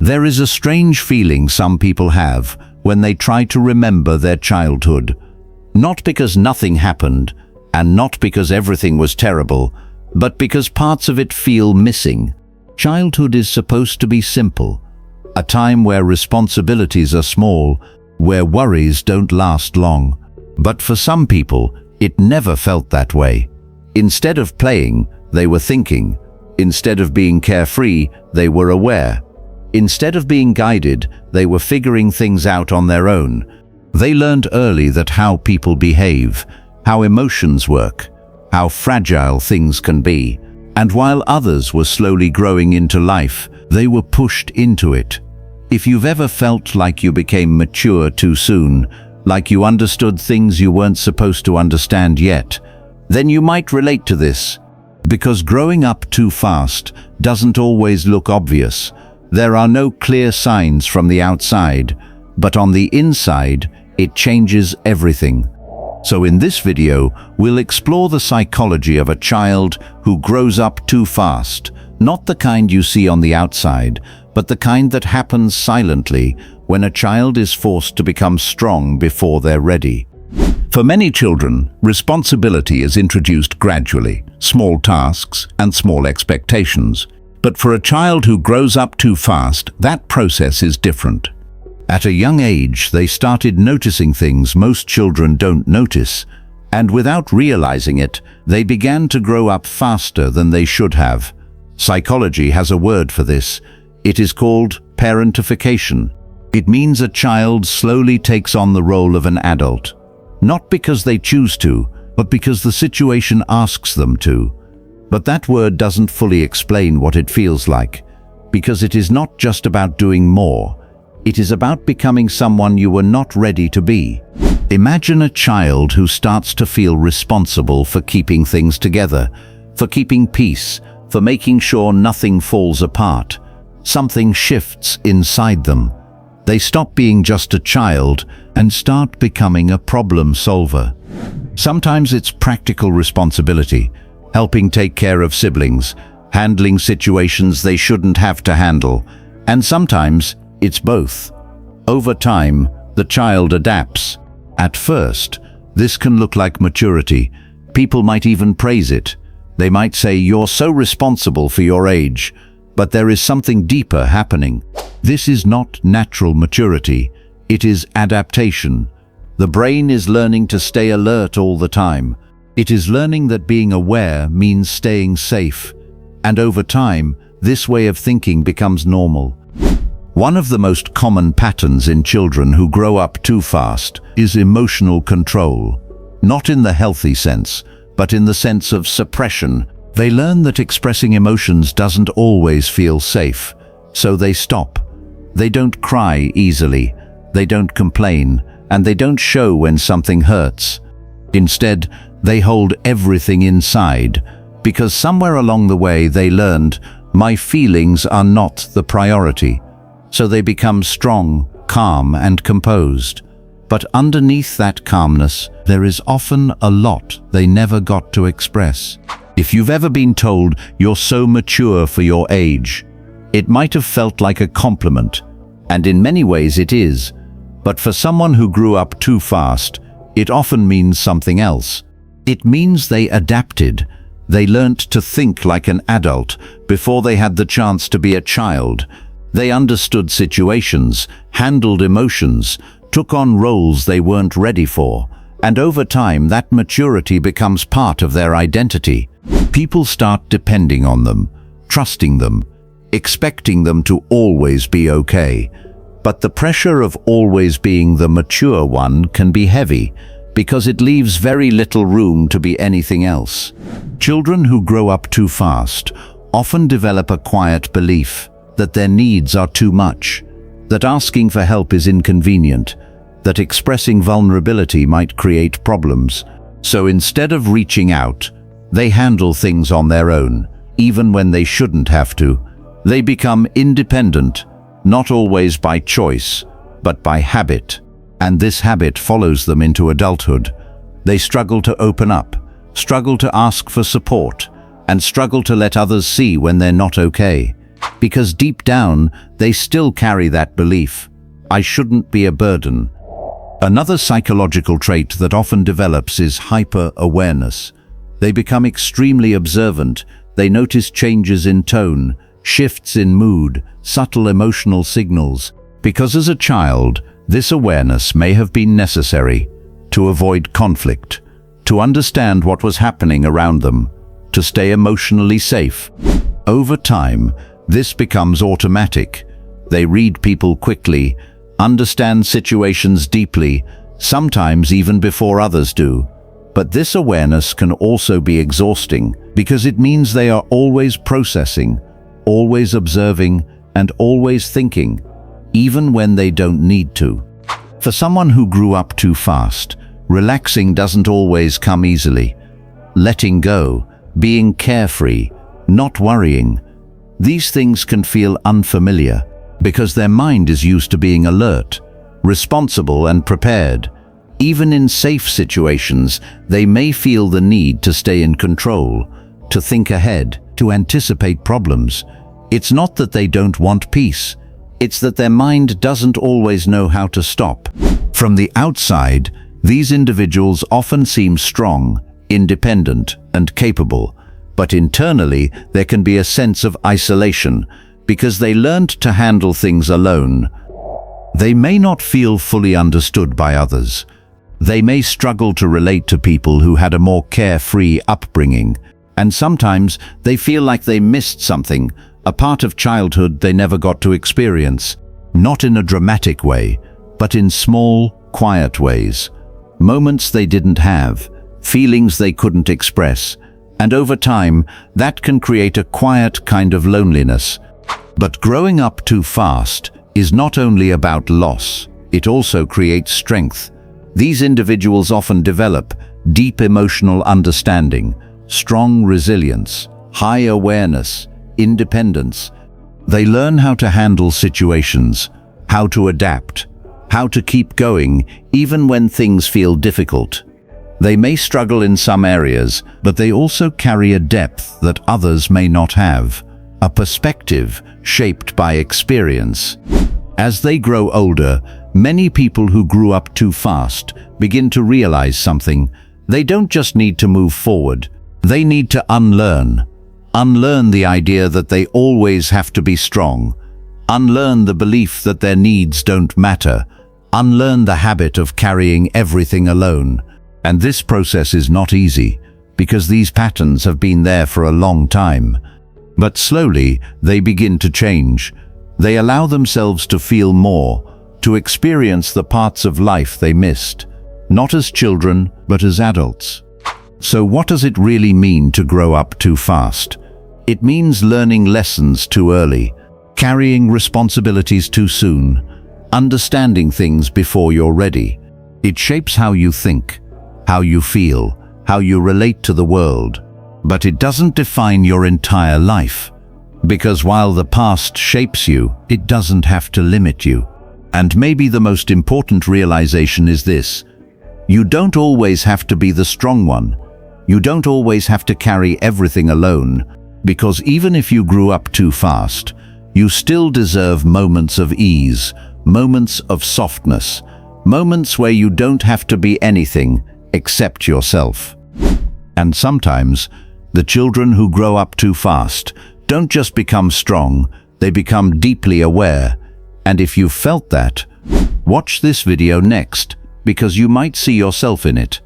There is a strange feeling some people have when they try to remember their childhood. Not because nothing happened, and not because everything was terrible, but because parts of it feel missing. Childhood is supposed to be simple, a time where responsibilities are small, where worries don't last long. But for some people, it never felt that way. Instead of playing, they were thinking. Instead of being carefree, they were aware. Instead of being guided, they were figuring things out on their own. They learned early that how people behave, how emotions work, how fragile things can be. And while others were slowly growing into life, they were pushed into it. If you've ever felt like you became mature too soon, like you understood things you weren't supposed to understand yet, then you might relate to this. Because growing up too fast doesn't always look obvious. There are no clear signs from the outside, but on the inside, it changes everything. So in this video, we'll explore the psychology of a child who grows up too fast, not the kind you see on the outside, but the kind that happens silently when a child is forced to become strong before they're ready. For many children, responsibility is introduced gradually, small tasks and small expectations. But for a child who grows up too fast, that process is different. At a young age, they started noticing things most children don't notice, and without realizing it, they began to grow up faster than they should have. Psychology has a word for this. It is called parentification. It means a child slowly takes on the role of an adult, not because they choose to, but because the situation asks them to. But that word doesn't fully explain what it feels like, because it is not just about doing more. It is about becoming someone you were not ready to be. Imagine a child who starts to feel responsible for keeping things together, for keeping peace, for making sure nothing falls apart. Something shifts inside them. They stop being just a child and start becoming a problem solver. Sometimes it's practical responsibility, helping take care of siblings, handling situations they shouldn't have to handle, and sometimes it's both. Over time, the child adapts. At first, this can look like maturity. People might even praise it. They might say, "You're so responsible for your age," but there is something deeper happening. This is not natural maturity. It is adaptation. The brain is learning to stay alert all the time. It is learning that being aware means staying safe. And over time, this way of thinking becomes normal. One of the most common patterns in children who grow up too fast is emotional control. Not in the healthy sense, but in the sense of suppression. They learn that expressing emotions doesn't always feel safe, so they stop. They don't cry easily, they don't complain, and they don't show when something hurts. Instead, they hold everything inside, because somewhere along the way they learned, my feelings are not the priority. So they become strong, calm, and composed. But underneath that calmness, there is often a lot they never got to express. If you've ever been told you're so mature for your age, it might have felt like a compliment, and in many ways it is. But for someone who grew up too fast, it often means something else. It means they adapted. They learnt to think like an adult before they had the chance to be a child. They understood situations, handled emotions, took on roles they weren't ready for, and over time that maturity becomes part of their identity. People start depending on them, trusting them, expecting them to always be okay. But the pressure of always being the mature one can be heavy, because it leaves very little room to be anything else. Children who grow up too fast often develop a quiet belief that their needs are too much, that asking for help is inconvenient, that expressing vulnerability might create problems. So instead of reaching out, they handle things on their own, even when they shouldn't have to. They become independent, not always by choice, but by habit. And this habit follows them into adulthood. They struggle to open up, struggle to ask for support, and struggle to let others see when they're not okay. because deep down they still carry that belief: I shouldn't be a burden. Another psychological trait that often develops is hyper-awareness. They become extremely observant. They notice changes in tone, shifts in mood, subtle emotional signals, because as a child, this awareness may have been necessary to avoid conflict, to understand what was happening around them, to stay emotionally safe. Over time, this becomes automatic. They read people quickly, understand situations deeply, sometimes even before others do. But this awareness can also be exhausting because it means they are always processing, always observing, and always thinking, even when they don't need to. For someone who grew up too fast, relaxing doesn't always come easily. Letting go, being carefree, not worrying, these things can feel unfamiliar because their mind is used to being alert, responsible, and prepared. Even in safe situations, they may feel the need to stay in control, to think ahead, to anticipate problems. It's not that they don't want peace. It's that their mind doesn't always know how to stop. From the outside, these individuals often seem strong, independent, and capable, but internally there can be a sense of isolation because they learned to handle things alone. They may not feel fully understood by others. They may struggle to relate to people who had a more carefree upbringing, and sometimes they feel like they missed something, a part of childhood they never got to experience, not in a dramatic way, but in small, quiet ways. Moments they didn't have, feelings they couldn't express, and over time, that can create a quiet kind of loneliness. But growing up too fast is not only about loss, it also creates strength. These individuals often develop deep emotional understanding, strong resilience, high awareness, independence. They learn how to handle situations, how to adapt, how to keep going even when things feel difficult. They may struggle in some areas, but they also carry a depth that others may not have, a perspective shaped by experience. As they grow older, many people who grew up too fast begin to realize something. They don't just need to move forward, they need to unlearn. Unlearn the idea that they always have to be strong. Unlearn the belief that their needs don't matter. Unlearn the habit of carrying everything alone. And this process is not easy, because these patterns have been there for a long time. But slowly, they begin to change. They allow themselves to feel more, to experience the parts of life they missed, not as children, but as adults. So what does it really mean to grow up too fast? It means learning lessons too early, carrying responsibilities too soon, understanding things before you're ready. It shapes how you think, how you feel, how you relate to the world. But it doesn't define your entire life. Because while the past shapes you, it doesn't have to limit you. And maybe the most important realization is this: you don't always have to be the strong one. You don't always have to carry everything alone, because even if you grew up too fast, you still deserve moments of ease, moments of softness, moments where you don't have to be anything except yourself. And sometimes, the children who grow up too fast don't just become strong, they become deeply aware. And if you felt that, watch this video next, because you might see yourself in it.